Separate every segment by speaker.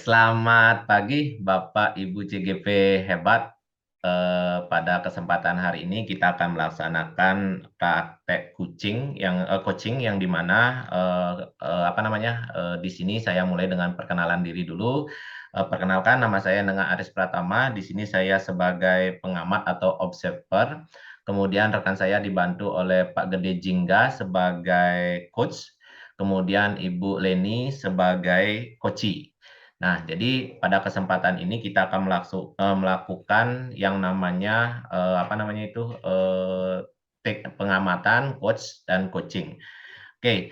Speaker 1: selamat pagi Bapak Ibu CGP hebat. Pada kesempatan hari ini kita akan melaksanakan praktek coaching yang dimana di sini saya mulai dengan perkenalan diri dulu. Perkenalkan, nama saya Nenga Aris Pratama. Di sini saya sebagai pengamat atau observer. Kemudian rekan saya dibantu oleh Pak Gede Jingga sebagai coach. Kemudian Ibu Leni sebagai coachee. Nah, jadi pada kesempatan ini kita akan melakukan yang namanya pengamatan, coach dan coaching. Oke,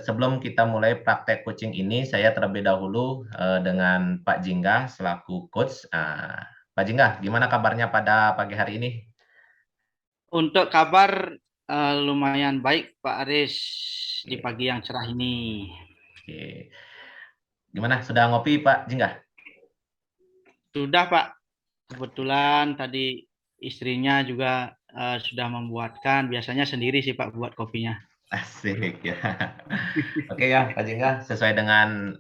Speaker 1: sebelum kita mulai praktek coaching ini, saya terlebih dahulu dengan Pak Jingga selaku coach. Pak Jingga, gimana kabarnya pada pagi hari ini?
Speaker 2: Untuk kabar lumayan baik Pak Aris di
Speaker 1: Oke,
Speaker 2: pagi yang cerah ini.
Speaker 1: oke. Gimana, sudah ngopi Pak Jingga?
Speaker 2: Sudah Pak, kebetulan tadi istrinya juga sudah membuatkan. Biasanya sendiri sih Pak buat kopinya.
Speaker 1: Asik ya. Oke ya, Pak Jingga, sesuai dengan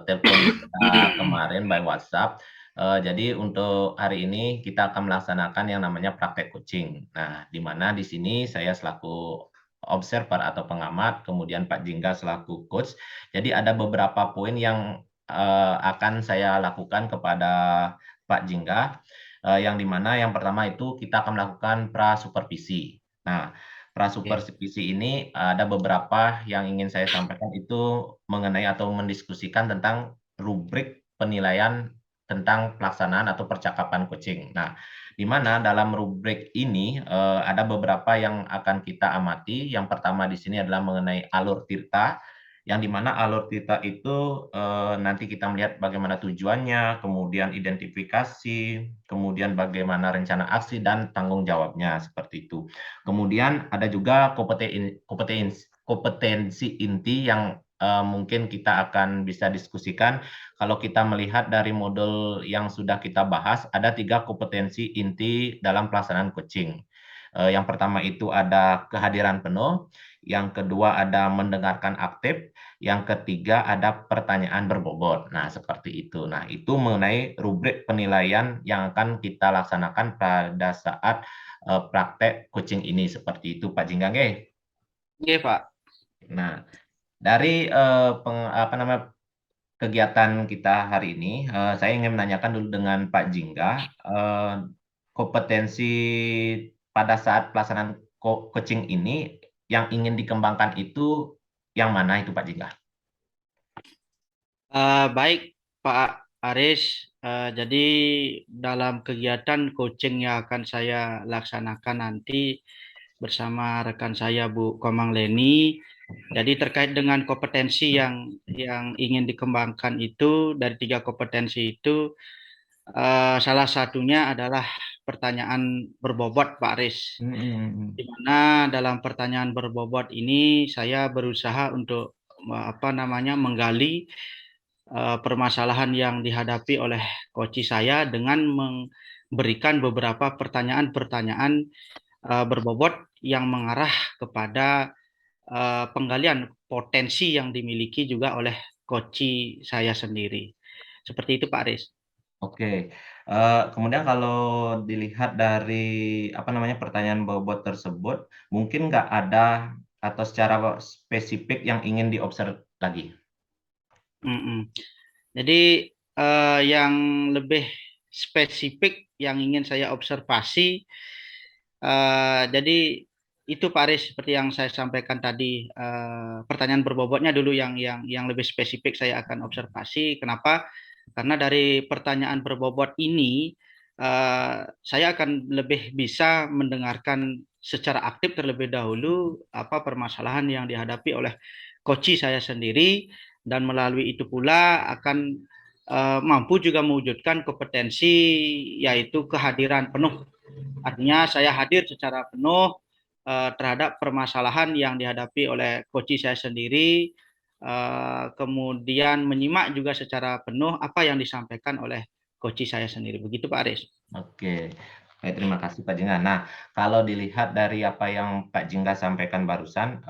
Speaker 1: telepon kita kemarin by WhatsApp. Jadi untuk hari ini kita akan melaksanakan yang namanya praktek coaching. Nah, di mana di sini saya selaku observer atau pengamat, kemudian Pak Jingga selaku coach. Jadi ada beberapa poin yang akan saya lakukan kepada Pak Jingga, yang dimana yang pertama itu kita akan melakukan prasupervisi. Nah,
Speaker 2: Oke.
Speaker 1: prasupervisi ini ada beberapa yang ingin saya sampaikan itu mengenai atau mendiskusikan tentang rubrik penilaian tentang pelaksanaan atau percakapan coaching. Nah, di mana dalam rubrik ini ada beberapa yang akan kita amati. Yang pertama di sini adalah mengenai alur tirta, yang dimana alur tirta itu nanti kita melihat bagaimana tujuannya, kemudian identifikasi, kemudian bagaimana rencana aksi dan tanggung jawabnya seperti itu. Kemudian ada juga kompetensi inti yang mungkin kita akan bisa diskusikan. Kalau kita melihat dari model yang sudah kita bahas, ada 3 kompetensi inti dalam pelaksanaan coaching. Yang pertama itu ada kehadiran penuh, yang kedua ada mendengarkan aktif, yang ketiga ada pertanyaan berbobot. Nah, seperti itu. Nah, itu mengenai rubrik penilaian yang akan kita laksanakan pada saat praktek coaching ini seperti itu Pak Jinggange.
Speaker 2: Oke Pak.
Speaker 1: Nah, dari kegiatan kita hari ini, saya ingin menanyakan dulu dengan Pak Jingga, kompetensi pada saat pelaksanaan coaching ini yang ingin dikembangkan itu yang mana itu Pak Jingga?
Speaker 2: Baik Pak Aris, jadi dalam kegiatan coaching yang akan saya laksanakan nanti bersama rekan saya Bu Komang Leni. Jadi terkait dengan kompetensi yang ingin dikembangkan itu dari 3 kompetensi itu, salah satunya adalah pertanyaan berbobot Pak Aris.
Speaker 1: Hmm.
Speaker 2: Di mana dalam pertanyaan berbobot ini saya berusaha untuk menggali permasalahan yang dihadapi oleh coach saya dengan memberikan beberapa pertanyaan-pertanyaan berbobot yang mengarah kepada penggalian potensi yang dimiliki juga oleh coach saya sendiri. Seperti itu Pak Aris.
Speaker 1: Oke, kemudian kalau dilihat dari pertanyaan bobot tersebut, mungkin nggak ada atau secara spesifik yang ingin diobserv lagi?
Speaker 2: Mm-mm. Jadi yang lebih spesifik yang ingin saya observasi, jadi itu Pak Aris seperti yang saya sampaikan tadi, pertanyaan berbobotnya dulu yang lebih spesifik saya akan observasi. Kenapa? Karena dari pertanyaan berbobot ini saya akan lebih bisa mendengarkan secara aktif terlebih dahulu apa permasalahan yang dihadapi oleh coach saya sendiri, dan melalui itu pula akan mampu juga mewujudkan kompetensi yaitu kehadiran penuh. Artinya saya hadir secara penuh terhadap permasalahan yang dihadapi oleh coach saya sendiri, kemudian menyimak juga secara penuh apa yang disampaikan oleh coach saya sendiri. Begitu Pak Aris.
Speaker 1: Oke. Baik, terima kasih Pak Jingga. Nah, kalau dilihat dari apa yang Pak Jingga sampaikan barusan,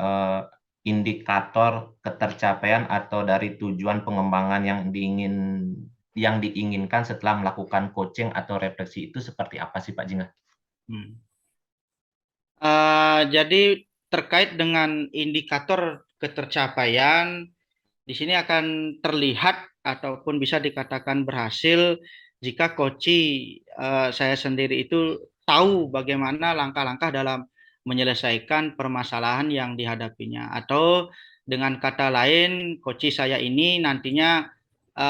Speaker 1: indikator ketercapaian atau dari tujuan pengembangan yang diinginkan setelah melakukan coaching atau refleksi itu seperti apa sih Pak Jingga?
Speaker 2: Hmm. Jadi terkait dengan indikator ketercapaian, di sini akan terlihat ataupun bisa dikatakan berhasil jika saya sendiri itu tahu bagaimana langkah-langkah dalam menyelesaikan permasalahan yang dihadapinya. Atau dengan kata lain, coach saya ini nantinya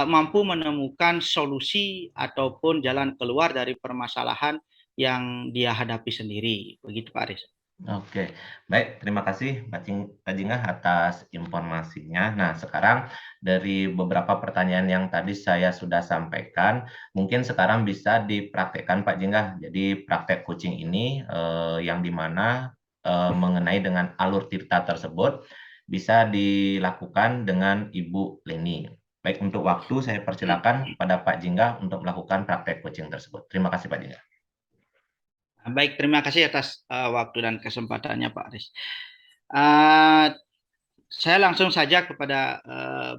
Speaker 2: mampu menemukan solusi ataupun jalan keluar dari permasalahan yang dia hadapi sendiri. Begitu Pak Aris.
Speaker 1: Oke, baik. Terima kasih Pak Jingga atas informasinya. Nah, sekarang dari beberapa pertanyaan yang tadi saya sudah sampaikan, mungkin sekarang bisa dipraktekkan Pak Jingga. Jadi praktek coaching ini yang dimana mengenai dengan alur tirta tersebut bisa dilakukan dengan Ibu Leni. Baik, untuk waktu saya persilakan pada Pak Jingga untuk melakukan praktek coaching tersebut. Terima kasih Pak Jingga.
Speaker 2: Baik, terima kasih atas waktu dan kesempatannya Pak Aris. Uh, saya langsung saja kepada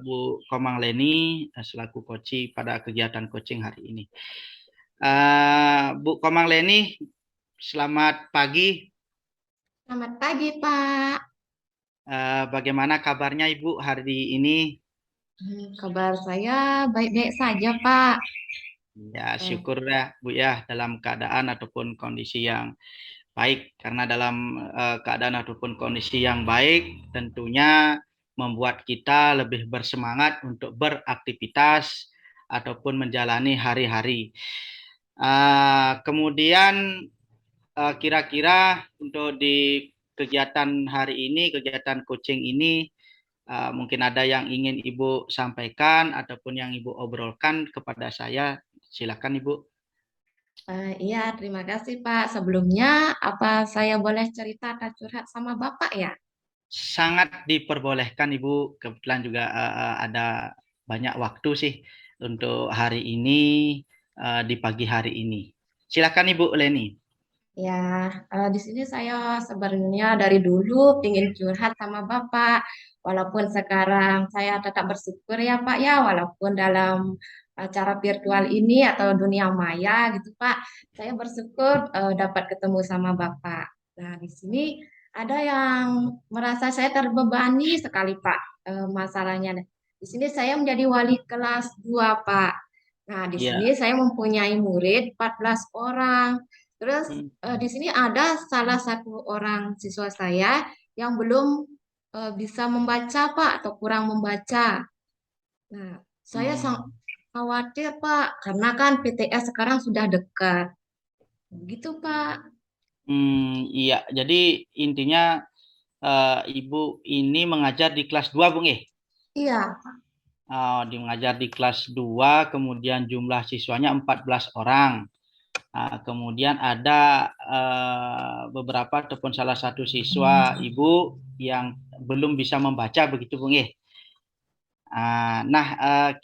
Speaker 2: Bu Komang Leni selaku coach pada kegiatan coaching hari ini. Bu Komang Leni, selamat pagi.
Speaker 3: Selamat pagi, Pak.
Speaker 2: Bagaimana kabarnya Ibu hari ini?
Speaker 3: Kabar saya baik-baik saja, Pak.
Speaker 2: Ya, syukur ya Bu ya dalam keadaan ataupun kondisi yang baik, karena dalam keadaan ataupun kondisi yang baik tentunya membuat kita lebih bersemangat untuk beraktivitas ataupun menjalani hari-hari. Kemudian kira-kira untuk di kegiatan hari ini, kegiatan coaching ini, mungkin ada yang ingin Ibu sampaikan ataupun yang Ibu obrolkan kepada saya. Silakan Ibu.
Speaker 3: Iya, terima kasih Pak. Sebelumnya, apa saya boleh cerita atau curhat sama Bapak ya?
Speaker 2: Sangat diperbolehkan Ibu. Kebetulan juga ada banyak waktu sih untuk hari ini, di pagi hari ini. Silakan Ibu Leni.
Speaker 3: Ya, di sini saya sebenarnya dari dulu ingin curhat sama Bapak. Walaupun sekarang saya tetap bersyukur ya Pak ya, walaupun dalam acara virtual ini atau dunia maya gitu Pak, saya bersyukur dapat ketemu sama Bapak. Nah, di sini ada yang merasa saya terbebani sekali Pak, masalahnya. Di sini saya menjadi wali kelas 2 Pak. Nah, di
Speaker 2: Ya.
Speaker 3: sini saya mempunyai murid 14 orang. Terus di sini ada salah satu orang siswa saya yang belum bisa membaca Pak atau kurang membaca. Nah, saya sangat khawatir Pak karena kan PTS sekarang sudah dekat. Begitu Pak.
Speaker 2: Iya, jadi intinya Ibu ini mengajar di kelas 2, Bung.
Speaker 3: Iya,
Speaker 2: Mengajar di kelas 2, kemudian jumlah siswanya 14 orang. Kemudian ada beberapa ataupun salah satu siswa Ibu yang belum bisa membaca, begitu Bung. Nah,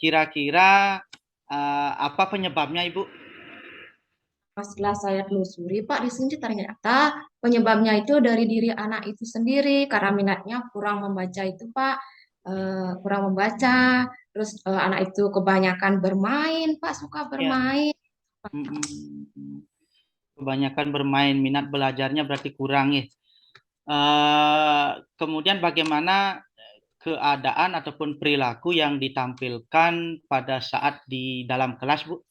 Speaker 2: kira-kira apa penyebabnya Ibu?
Speaker 3: setelah saya telusuri Pak, di sini ternyata penyebabnya itu dari diri anak itu sendiri karena minatnya kurang membaca itu Pak. Kurang membaca, terus anak itu kebanyakan bermain Pak, suka
Speaker 2: Ya.
Speaker 3: bermain.
Speaker 2: Kebanyakan bermain, minat belajarnya berarti kurang ya. Kemudian bagaimana keadaan ataupun perilaku yang ditampilkan pada saat di dalam kelas, Bu?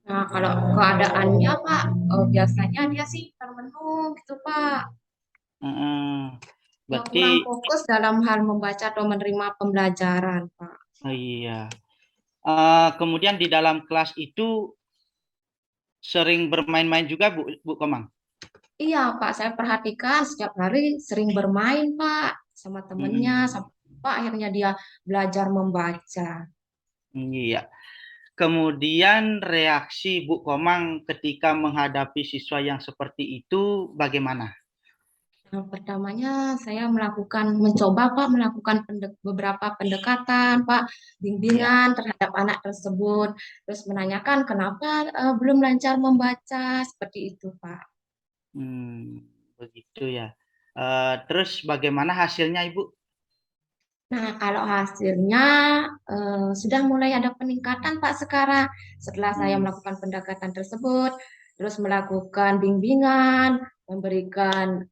Speaker 3: Nah, kalau keadaannya Pak, biasanya dia sih termenung gitu Pak. Ya
Speaker 2: Berarti,
Speaker 3: kurang fokus dalam hal membaca atau menerima pembelajaran Pak.
Speaker 2: oh iya. Kemudian di dalam kelas itu sering bermain-main juga, Bu Komang?
Speaker 3: Iya Pak, saya perhatikan setiap hari sering bermain Pak sama temennya, sampai Pak akhirnya dia belajar membaca.
Speaker 2: Iya. Kemudian reaksi Bu Komang ketika menghadapi siswa yang seperti itu bagaimana?
Speaker 3: Nah, pertamanya saya mencoba Pak melakukan beberapa pendekatan Pak,
Speaker 2: Ya.
Speaker 3: bimbingan terhadap anak tersebut, terus menanyakan kenapa belum lancar membaca seperti itu Pak.
Speaker 2: Begitu ya. Terus bagaimana hasilnya Ibu?
Speaker 3: Nah, kalau hasilnya sudah mulai ada peningkatan Pak sekarang. Setelah saya
Speaker 2: Hmm.
Speaker 3: melakukan pendekatan tersebut, terus melakukan bimbingan, memberikan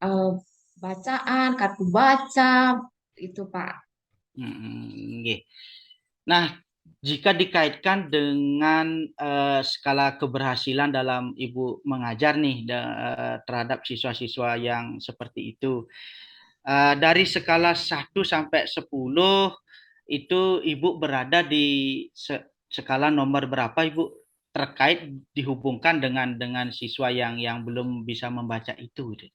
Speaker 3: bacaan, kartu baca, itu Pak.
Speaker 2: Nggih. Nah, jika dikaitkan dengan skala keberhasilan dalam Ibu mengajar nih terhadap siswa-siswa yang seperti itu, dari skala 1 sampai 10 itu Ibu berada di skala nomor berapa Ibu terkait dihubungkan dengan siswa yang belum bisa membaca itu gitu.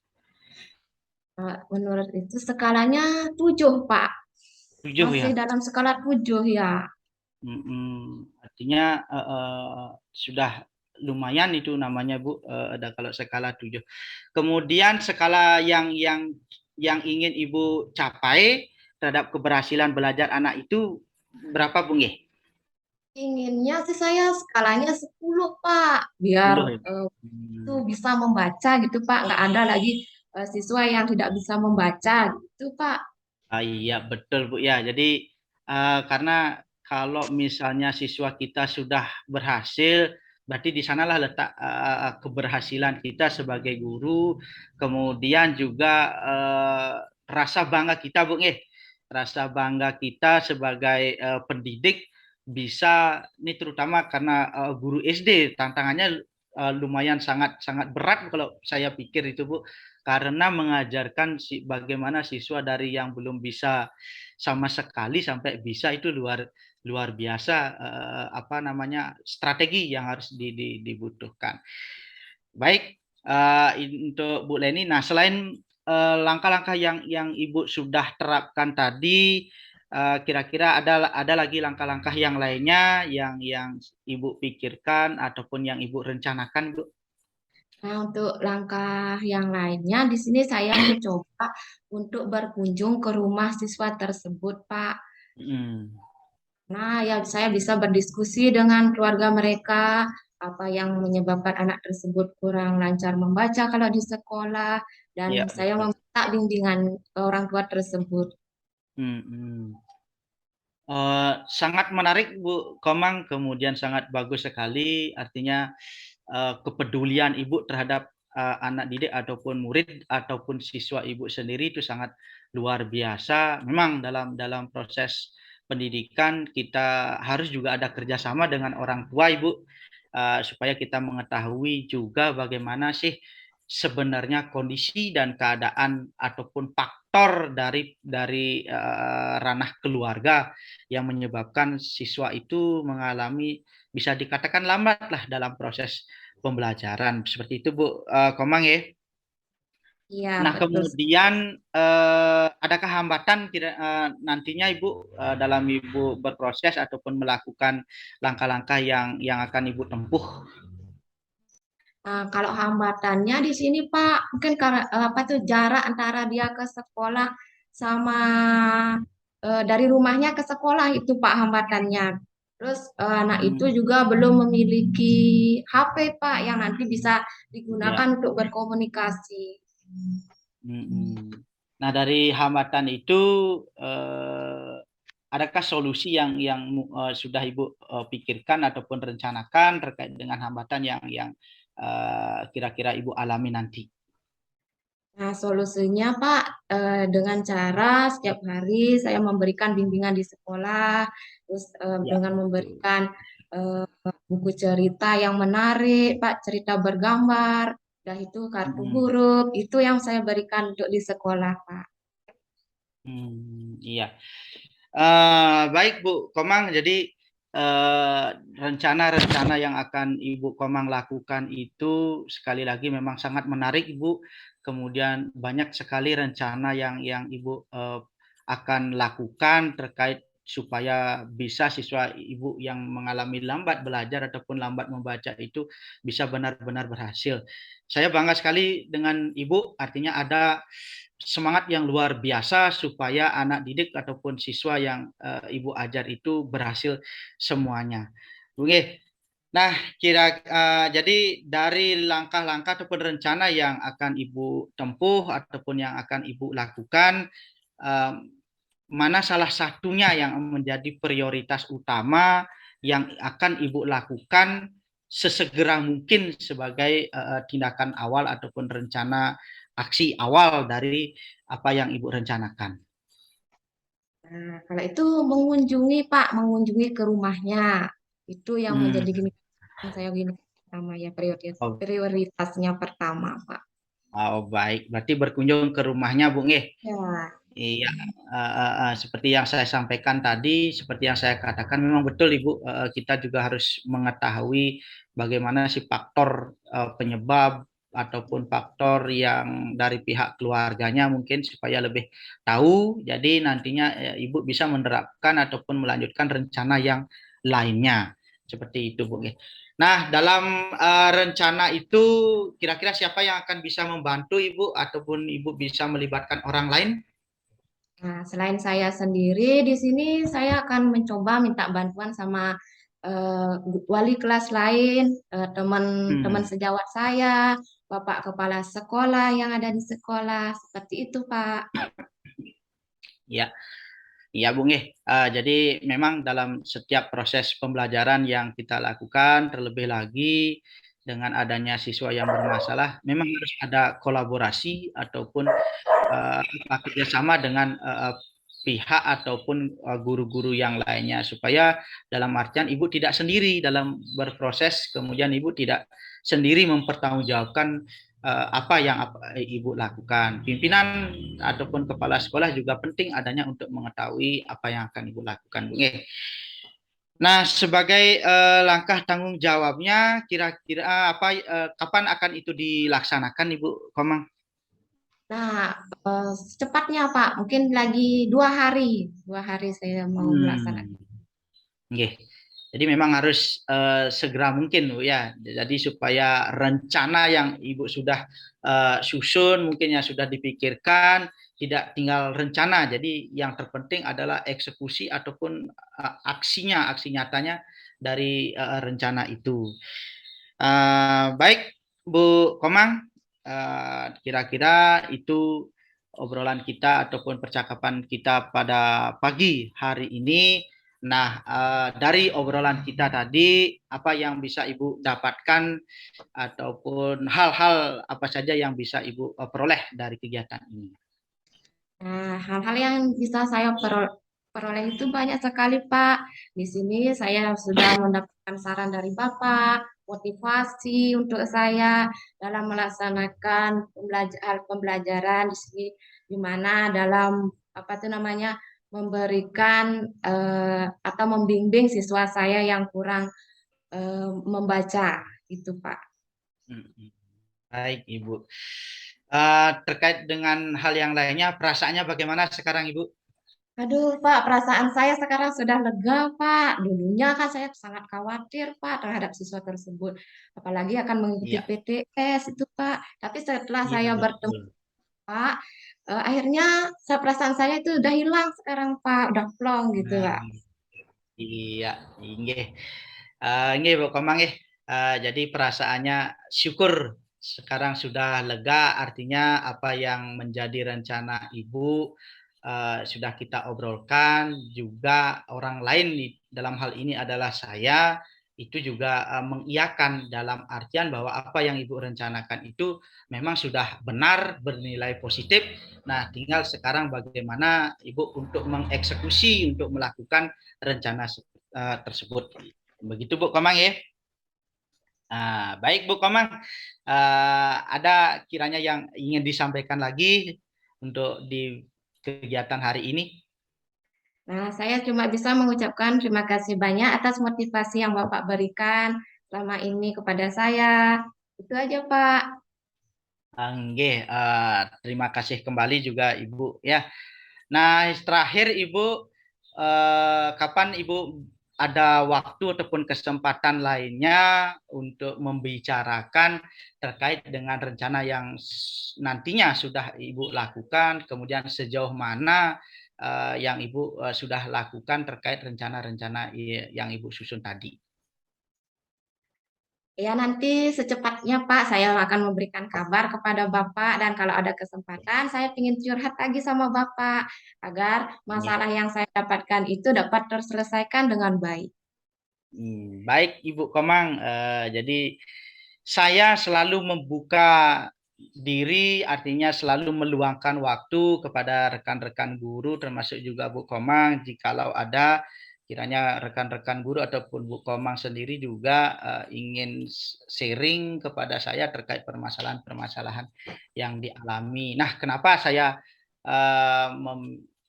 Speaker 3: Menurut itu skalanya 7 Pak.
Speaker 2: 7
Speaker 3: Masih
Speaker 2: ya.
Speaker 3: dalam skala 7 ya.
Speaker 2: Artinya sudah lumayan itu namanya Bu, ada kalau skala 7. Kemudian skala yang ingin Ibu capai terhadap keberhasilan belajar anak itu berapa Bu nggih?
Speaker 3: Inginnya sih saya skalanya 10 Pak, biar
Speaker 2: 10 ya.
Speaker 3: itu bisa membaca gitu Pak, nggak ada lagi siswa yang tidak bisa membaca gitu Pak.
Speaker 2: Iya betul Bu ya. Jadi karena kalau misalnya siswa kita sudah berhasil, berarti di sanalah letak keberhasilan kita sebagai guru, kemudian juga rasa bangga kita Bu nggih. Rasa bangga kita sebagai pendidik bisa ini terutama karena guru SD tantangannya lumayan sangat sangat berat kalau saya pikir itu Bu, karena mengajarkan bagaimana siswa dari yang belum bisa sama sekali sampai bisa itu luar luar biasa apa namanya strategi yang harus dibutuhkan. Baik untuk Bu Leni. Nah, selain langkah-langkah yang Ibu sudah terapkan tadi, kira-kira ada lagi langkah-langkah yang lainnya yang Ibu pikirkan ataupun yang Ibu rencanakan, Bu?
Speaker 3: Nah, untuk langkah yang lainnya, di sini saya mencoba untuk berkunjung ke rumah siswa tersebut, Pak.
Speaker 2: Hmm.
Speaker 3: Nah, ya saya bisa berdiskusi dengan keluarga mereka, apa yang menyebabkan anak tersebut kurang lancar membaca kalau di sekolah, dan
Speaker 2: Ya,
Speaker 3: saya
Speaker 2: betul.
Speaker 3: meminta bimbingan ke orang tua tersebut.
Speaker 2: Hmm. Sangat menarik Bu Komang, kemudian sangat bagus sekali, artinya kepedulian Ibu terhadap anak didik ataupun murid ataupun siswa Ibu sendiri itu sangat luar biasa. Memang dalam proses pendidikan kita harus juga ada kerjasama dengan orang tua Ibu, supaya kita mengetahui juga bagaimana sih sebenarnya kondisi dan keadaan ataupun faktor dari ranah keluarga yang menyebabkan siswa itu mengalami bisa dikatakan lambat lah dalam proses pembelajaran seperti itu Bu Komang ya.
Speaker 3: Iya,
Speaker 2: Nah
Speaker 3: betul.
Speaker 2: kemudian adakah hambatan nantinya Ibu dalam Ibu berproses ataupun melakukan langkah-langkah yang akan Ibu tempuh?
Speaker 3: Nah, kalau hambatannya di sini Pak, mungkin karena apa tuh jarak antara dia ke sekolah sama dari rumahnya ke sekolah itu Pak hambatannya. Terus anak itu
Speaker 2: Hmm,
Speaker 3: juga belum memiliki HP Pak yang nanti bisa digunakan
Speaker 2: ya.
Speaker 3: untuk berkomunikasi.
Speaker 2: Nah, dari hambatan itu eh, adakah solusi yang sudah Ibu pikirkan ataupun rencanakan terkait dengan hambatan yang kira-kira Ibu alami nanti?
Speaker 3: Nah, solusinya Pak, dengan cara setiap hari saya memberikan bimbingan di sekolah, terus
Speaker 2: Ya,
Speaker 3: dengan
Speaker 2: betul.
Speaker 3: memberikan eh, buku cerita yang menarik, Pak, cerita bergambar, dan itu kartu
Speaker 2: Mm-mm.
Speaker 3: huruf, itu yang saya berikan untuk di sekolah, Pak.
Speaker 2: Iya. Baik Bu Komang, jadi rencana-rencana yang akan Ibu Komang lakukan itu sekali lagi memang sangat menarik Ibu. Kemudian banyak sekali rencana yang Ibu akan lakukan terkait supaya bisa siswa Ibu yang mengalami lambat belajar ataupun lambat membaca itu bisa benar-benar berhasil. Saya bangga sekali dengan Ibu, artinya ada semangat yang luar biasa supaya anak didik ataupun siswa yang Ibu ajar itu berhasil semuanya. Oke. Nah, jadi dari langkah-langkah ataupun rencana yang akan Ibu tempuh ataupun yang akan Ibu lakukan, um, mana salah satunya yang menjadi prioritas utama yang akan Ibu lakukan sesegera mungkin sebagai tindakan awal ataupun rencana aksi awal dari apa yang Ibu rencanakan.
Speaker 3: Nah, kalau itu mengunjungi Pak, mengunjungi ke rumahnya. Itu yang menjadi
Speaker 2: Hmm.
Speaker 3: gini yang saya gini pertama ya
Speaker 2: Oh,
Speaker 3: prioritasnya pertama Pak.
Speaker 2: oh, baik, berarti berkunjung ke rumahnya, Bung.
Speaker 3: Ya.
Speaker 2: Iya, seperti yang saya sampaikan tadi, seperti yang saya katakan, memang betul Ibu, kita juga harus mengetahui bagaimana si faktor penyebab ataupun faktor yang dari pihak keluarganya mungkin supaya lebih tahu. Jadi nantinya Ibu bisa menerapkan ataupun melanjutkan rencana yang lainnya. Seperti itu, Bu. Nah, dalam rencana itu kira-kira siapa yang akan bisa membantu Ibu ataupun Ibu bisa melibatkan orang lain?
Speaker 3: Nah, selain saya sendiri di sini saya akan mencoba minta bantuan sama eh, wali kelas lain, teman-teman
Speaker 2: Hmm.
Speaker 3: sejawat saya, Bapak Kepala Sekolah yang ada di sekolah, seperti itu, Pak.
Speaker 2: Ya, iya Bung. Jadi memang dalam setiap proses pembelajaran yang kita lakukan, terlebih lagi dengan adanya siswa yang bermasalah, memang harus ada kolaborasi ataupun kerjasama dengan pihak ataupun guru-guru yang lainnya supaya dalam artian Ibu tidak sendiri dalam berproses, kemudian Ibu tidak sendiri mempertanggungjawabkan apa yang Ibu lakukan. Pimpinan ataupun kepala sekolah juga penting adanya untuk mengetahui apa yang akan Ibu lakukan, Bung. Nah, sebagai langkah tanggung jawabnya, kira-kira kapan akan itu dilaksanakan, Ibu Komang?
Speaker 3: Nah, secepatnya, Pak, mungkin lagi 2 hari, 2 hari saya mau melaksanakan.
Speaker 2: Hmm. Nggih. Jadi memang harus segera mungkin, Bu, ya. Jadi supaya rencana yang Ibu sudah susun, mungkin yang sudah dipikirkan, tidak tinggal rencana. Jadi yang terpenting adalah eksekusi ataupun aksinya, aksi nyatanya dari rencana itu. Baik, Bu Komang, kira-kira itu obrolan kita ataupun percakapan kita pada pagi hari ini. Nah, dari obrolan kita tadi, apa yang bisa Ibu dapatkan ataupun hal-hal apa saja yang bisa Ibu peroleh dari kegiatan ini?
Speaker 3: Nah, hal-hal yang bisa saya peroleh itu banyak sekali, Pak. Di sini saya sudah mendapatkan saran dari Bapak, motivasi untuk saya dalam melaksanakan pembelajaran di sini, di mana dalam apa itu namanya memberikan atau membimbing siswa saya yang kurang membaca, itu, Pak.
Speaker 2: Baik, Ibu. Terkait dengan hal yang lainnya, perasaannya bagaimana sekarang, Ibu?
Speaker 3: Aduh, Pak, perasaan saya sekarang sudah lega, Pak. Dulunya kan saya sangat khawatir, Pak, terhadap siswa tersebut. Apalagi akan mengikuti
Speaker 2: Iya,
Speaker 3: PTS itu, Pak. Tapi setelah
Speaker 2: iya
Speaker 3: saya bertemu,
Speaker 2: betul.
Speaker 3: Pak, akhirnya perasaan saya itu udah hilang sekarang, Pak. Udah plong gitu,
Speaker 2: Nah,
Speaker 3: Pak.
Speaker 2: iya, nggih. Nggih, Bu Komang nggih. Jadi perasaannya syukur sekarang sudah lega, artinya apa yang menjadi rencana Ibu sudah kita obrolkan, juga orang lain dalam hal ini adalah saya, itu juga mengiyakan dalam artian bahwa apa yang Ibu rencanakan itu memang sudah benar, bernilai positif. Nah, tinggal sekarang bagaimana Ibu untuk mengeksekusi, untuk melakukan rencana tersebut. Begitu Bu Komang ya. Baik Bu Komang, ada kiranya yang ingin disampaikan lagi untuk di kegiatan hari ini?
Speaker 3: Nah, saya cuma bisa mengucapkan terima kasih banyak atas motivasi yang Bapak berikan selama ini kepada saya. Itu aja, Pak.
Speaker 2: Nggih, terima kasih kembali juga Ibu ya. Nah, terakhir Ibu, kapan Ibu ada waktu ataupun kesempatan lainnya untuk membicarakan terkait dengan rencana yang nantinya sudah Ibu lakukan, kemudian sejauh mana yang Ibu sudah lakukan terkait rencana-rencana yang Ibu susun tadi.
Speaker 3: Ya, nanti secepatnya Pak, saya akan memberikan kabar kepada Bapak dan kalau ada kesempatan saya ingin curhat lagi sama Bapak agar
Speaker 2: Iya.
Speaker 3: masalah yang saya dapatkan itu dapat terselesaikan dengan baik.
Speaker 2: Baik Ibu Komang, jadi saya selalu membuka diri, artinya selalu meluangkan waktu kepada rekan-rekan guru, termasuk juga Bu Komang, jikalau ada kiranya rekan-rekan guru ataupun Bu Komang sendiri juga ingin sharing kepada saya terkait permasalahan-permasalahan yang dialami. Nah, kenapa saya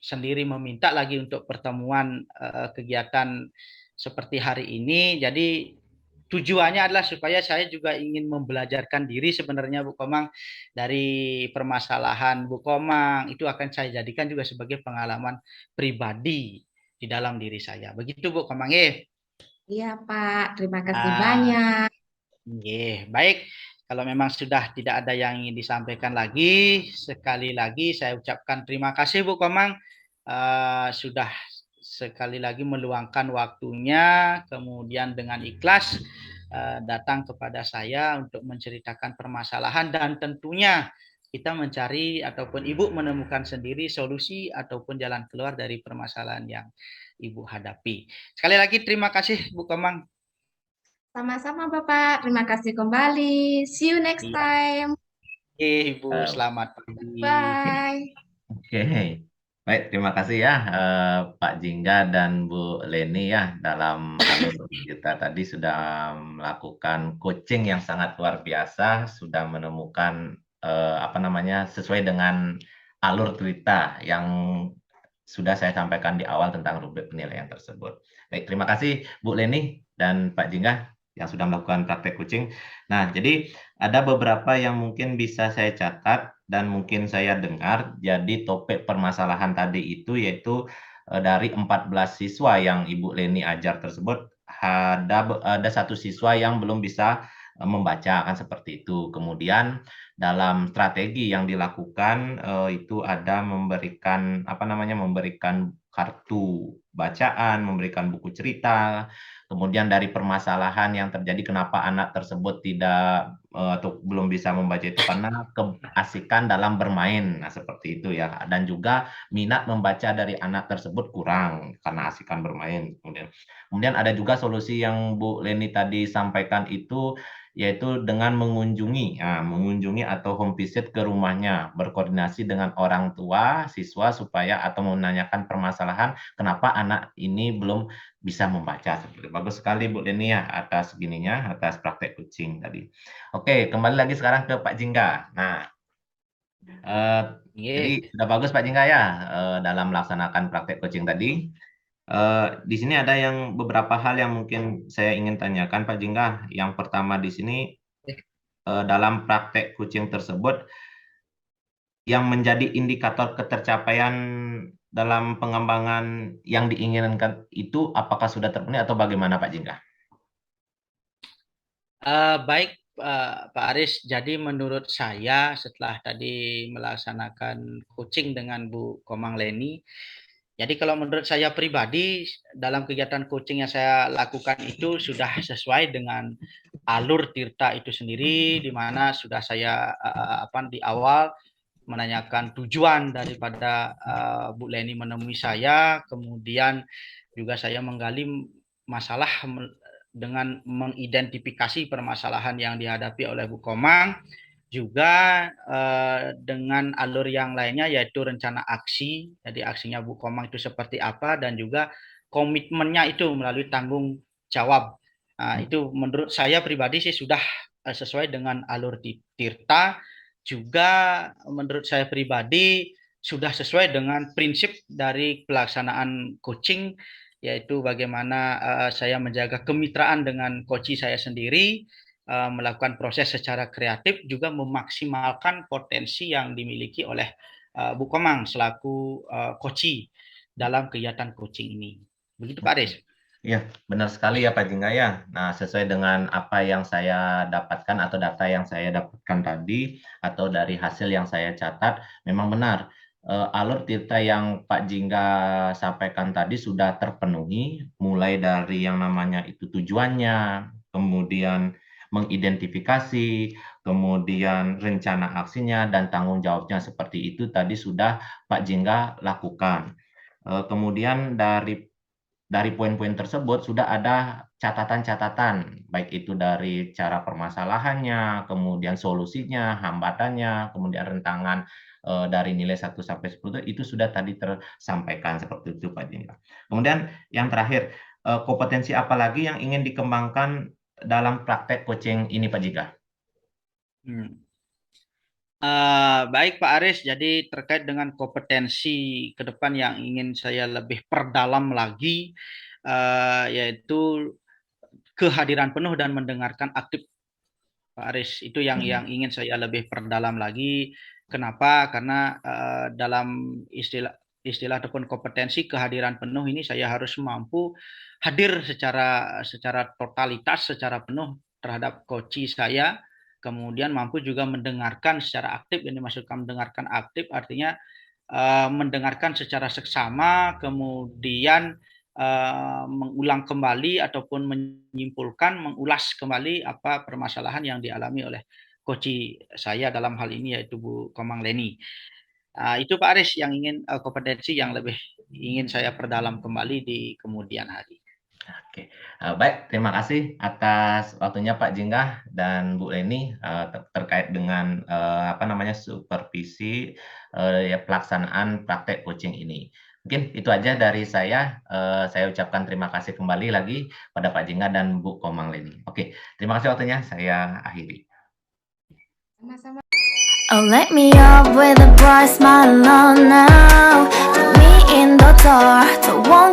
Speaker 2: sendiri meminta lagi untuk pertemuan kegiatan seperti hari ini. Jadi tujuannya adalah supaya saya juga ingin membelajarkan diri sebenarnya Bu Komang dari permasalahan Bu Komang. Itu akan saya jadikan juga sebagai pengalaman pribadi di dalam diri saya. Begitu Bu Komang.
Speaker 3: Iya Pak, terima kasih
Speaker 2: Ah,
Speaker 3: banyak.
Speaker 2: baik. Kalau memang sudah tidak ada yang ingin disampaikan lagi, sekali lagi saya ucapkan terima kasih Bu Komang sudah sekali lagi meluangkan waktunya, kemudian dengan ikhlas datang kepada saya untuk menceritakan permasalahan dan tentunya kita mencari ataupun Ibu menemukan sendiri solusi ataupun jalan keluar dari permasalahan yang Ibu hadapi. Sekali lagi terima kasih Bu Komang.
Speaker 3: Sama-sama Bapak, terima kasih kembali. See you next
Speaker 2: Iya,
Speaker 3: time.
Speaker 2: Ibu
Speaker 1: Eh,
Speaker 2: selamat pagi.
Speaker 3: Bye.
Speaker 1: Oke, baik, terima kasih ya Pak Jingga dan Bu Leni ya dalam alur kita tadi sudah melakukan coaching yang sangat luar biasa, sudah menemukan apa namanya sesuai dengan alur cerita yang sudah saya sampaikan di awal tentang rubrik penilaian tersebut. Baik, terima kasih Bu Leni dan Pak Jingga yang sudah melakukan praktek coaching. Nah, jadi ada beberapa yang mungkin bisa saya catat dan mungkin saya dengar. Jadi topik permasalahan tadi itu yaitu dari 14 siswa yang Ibu Leni ajar tersebut ada satu siswa yang belum bisa membaca kan seperti itu. Kemudian dalam strategi yang dilakukan itu ada memberikan apa namanya memberikan kartu bacaan, memberikan buku cerita. Kemudian dari permasalahan yang terjadi kenapa anak tersebut tidak atau belum bisa membaca itu karena keasikan dalam bermain. Nah, seperti itu ya. Dan juga minat membaca dari anak tersebut kurang karena asikan bermain. Kemudian ada juga solusi yang Bu Leni tadi sampaikan itu yaitu dengan mengunjungi atau home visit ke rumahnya, berkoordinasi dengan orang tua siswa supaya atau menanyakan permasalahan kenapa anak ini belum bisa membaca. Bagus sekali Bu Leni ya atas gininya, atas praktek coaching tadi. Oke, kembali lagi sekarang ke Pak Jingga. Nah, eh, jadi
Speaker 2: Iya.
Speaker 1: sudah bagus Pak Jingga ya dalam melaksanakan praktek coaching tadi. Di sini ada yang beberapa hal yang mungkin saya ingin tanyakan Pak Jingga. Yang pertama di sini dalam praktek coaching tersebut yang menjadi indikator ketercapaian dalam pengembangan yang diinginkan itu apakah sudah terpenuhi atau bagaimana Pak Jingga?
Speaker 2: Baik Pak Aris, jadi menurut saya setelah tadi melaksanakan coaching dengan Bu Komang Leni, jadi kalau menurut saya pribadi dalam kegiatan coaching yang saya lakukan itu sudah sesuai dengan alur Tirta itu sendiri, di mana sudah saya di awal menanyakan tujuan daripada Bu Leni menemui saya, kemudian juga saya menggali masalah dengan mengidentifikasi permasalahan yang dihadapi oleh Bu Komang, juga dengan alur yang lainnya yaitu rencana aksi. Jadi aksinya Bu Komang itu seperti apa dan juga komitmennya itu melalui tanggung jawab. Nah, itu menurut saya pribadi sih sudah sesuai dengan alur Tirta, juga menurut saya pribadi sudah sesuai dengan prinsip dari pelaksanaan coaching, yaitu bagaimana saya menjaga kemitraan dengan coach saya sendiri, melakukan proses secara kreatif, juga memaksimalkan potensi yang dimiliki oleh Bu Komang selaku coach dalam kegiatan coaching ini. Begitu Pak Aris.
Speaker 1: Iya, benar sekali ya Pak Jingga ya. Nah, sesuai dengan apa yang saya dapatkan atau data yang saya dapatkan tadi atau dari hasil yang saya catat, memang benar. Alur Tirta yang Pak Jingga sampaikan tadi sudah terpenuhi, mulai dari yang namanya itu tujuannya, kemudian mengidentifikasi, kemudian rencana aksinya dan tanggung jawabnya seperti itu tadi sudah Pak Jingga lakukan. Kemudian dari poin-poin tersebut sudah ada catatan-catatan, baik itu dari cara permasalahannya, kemudian solusinya, hambatannya, kemudian rentangan dari nilai 1 sampai 10 itu sudah tadi tersampaikan seperti itu Pak Jingga. Kemudian yang terakhir, kompetensi apa lagi yang ingin dikembangkan dalam praktek coaching ini Pak Jingga?
Speaker 2: Baik Pak Aris, jadi terkait dengan kompetensi ke depan yang ingin saya lebih perdalam lagi, yaitu kehadiran penuh dan mendengarkan aktif Pak Aris. Itu yang ingin saya lebih perdalam lagi. Kenapa? Karena dalam istilah ataupun kompetensi kehadiran penuh ini saya harus mampu hadir secara totalitas, secara penuh terhadap coach saya. Kemudian mampu juga mendengarkan secara aktif. Yang dimaksudkan mendengarkan aktif artinya mendengarkan secara seksama, kemudian mengulang kembali ataupun menyimpulkan, mengulas kembali apa permasalahan yang dialami oleh coach saya dalam hal ini yaitu Bu Komang Leni. Itu Pak Aris yang ingin kompetensi yang lebih ingin saya perdalam kembali di kemudian hari.
Speaker 1: Oke, baik, terima kasih atas waktunya Pak Jingga dan Bu Leni terkait dengan supervisi ya pelaksanaan praktek coaching ini. Mungkin itu aja dari saya. Saya ucapkan terima kasih kembali lagi pada Pak Jingga dan Bu Komang Leni. Oke, terima kasih waktunya. Saya akhiri.
Speaker 3: Sama-sama.
Speaker 4: Oh, let me up with a bright smile on now. Put me in the dark. Don't want